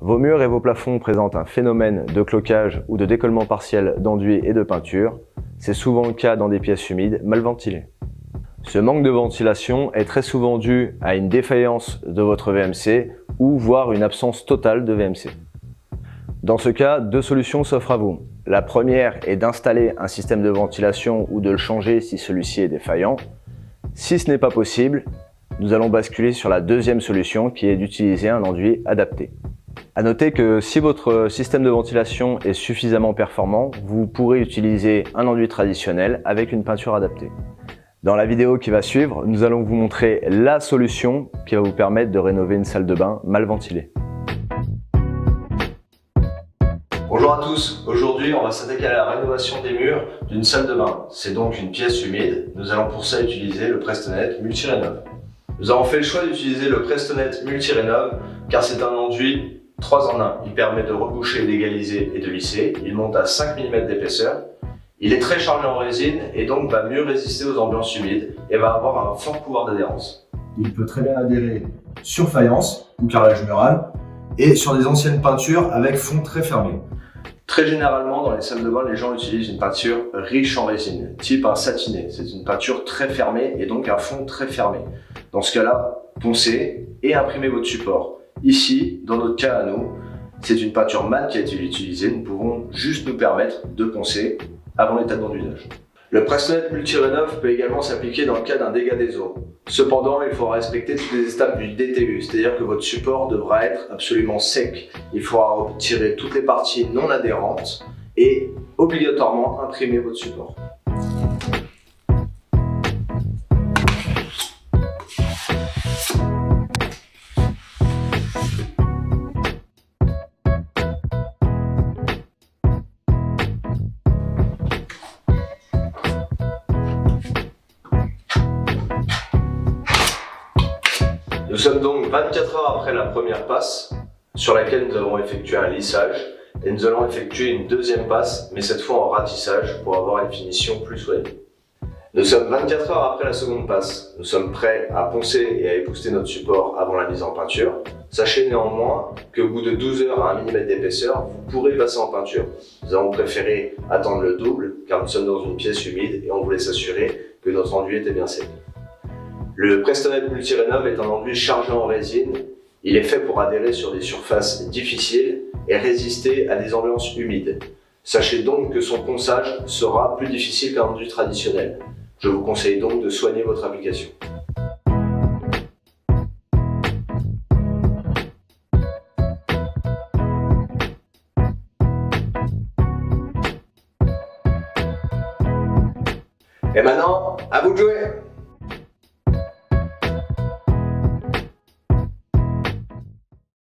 Vos murs et vos plafonds présentent un phénomène de cloquage ou de décollement partiel d'enduit et de peinture. C'est souvent le cas dans des pièces humides mal ventilées. Ce manque de ventilation est très souvent dû à une défaillance de votre VMC ou voire une absence totale de VMC. Dans ce cas, deux solutions s'offrent à vous. La première est d'installer un système de ventilation ou de le changer si celui-ci est défaillant. Si ce n'est pas possible, nous allons basculer sur la deuxième solution qui est d'utiliser un enduit adapté. À noter que si votre système de ventilation est suffisamment performant, vous pourrez utiliser un enduit traditionnel avec une peinture adaptée. Dans la vidéo qui va suivre, nous allons vous montrer la solution qui va vous permettre de rénover une salle de bain mal ventilée. Bonjour à tous, aujourd'hui on va s'attaquer à la rénovation des murs d'une salle de bain. C'est donc une pièce humide, nous allons pour ça utiliser le Prestonet Multirénov. Nous avons fait le choix d'utiliser le Prestonet Multirénov car c'est un enduit 3 en 1. Il permet de reboucher, d'égaliser et de lisser. Il monte à 5 mm d'épaisseur. Il est très chargé en résine et donc va mieux résister aux ambiances humides et va avoir un fort pouvoir d'adhérence. Il peut très bien adhérer sur faïence ou carrelage mural et sur des anciennes peintures avec fond très fermé. Très généralement, dans les salles de bain, les gens utilisent une peinture riche en résine, type un satiné. C'est une peinture très fermée et donc un fond très fermé. Dans ce cas-là, poncez et imprimez votre support. Ici, dans notre cas à nous, c'est une peinture mat qui a été utilisée. Nous pouvons juste nous permettre de poncer avant l'étalement d'usage. Le Prestonet Multirénov peut également s'appliquer dans le cas d'un dégât des eaux. Cependant, il faudra respecter toutes les étapes du DTU, c'est-à-dire que votre support devra être absolument sec. Il faudra retirer toutes les parties non adhérentes et obligatoirement imprimer votre support. Nous sommes donc 24 heures après la première passe, sur laquelle nous avons effectué un lissage, et nous allons effectuer une deuxième passe, mais cette fois en ratissage, pour avoir une finition plus soignée. Nous sommes 24 heures après la seconde passe. Nous sommes prêts à poncer et à épousseter notre support avant la mise en peinture. Sachez néanmoins qu'au bout de 12 heures à 1 mm d'épaisseur, vous pourrez passer en peinture. Nous avons préféré attendre le double, car nous sommes dans une pièce humide et on voulait s'assurer que notre enduit était bien sec. Le Prestonet Multirénov est un enduit chargé en résine. Il est fait pour adhérer sur des surfaces difficiles et résister à des ambiances humides. Sachez donc que son ponçage sera plus difficile qu'un enduit traditionnel. Je vous conseille donc de soigner votre application. Et maintenant, à vous de jouer!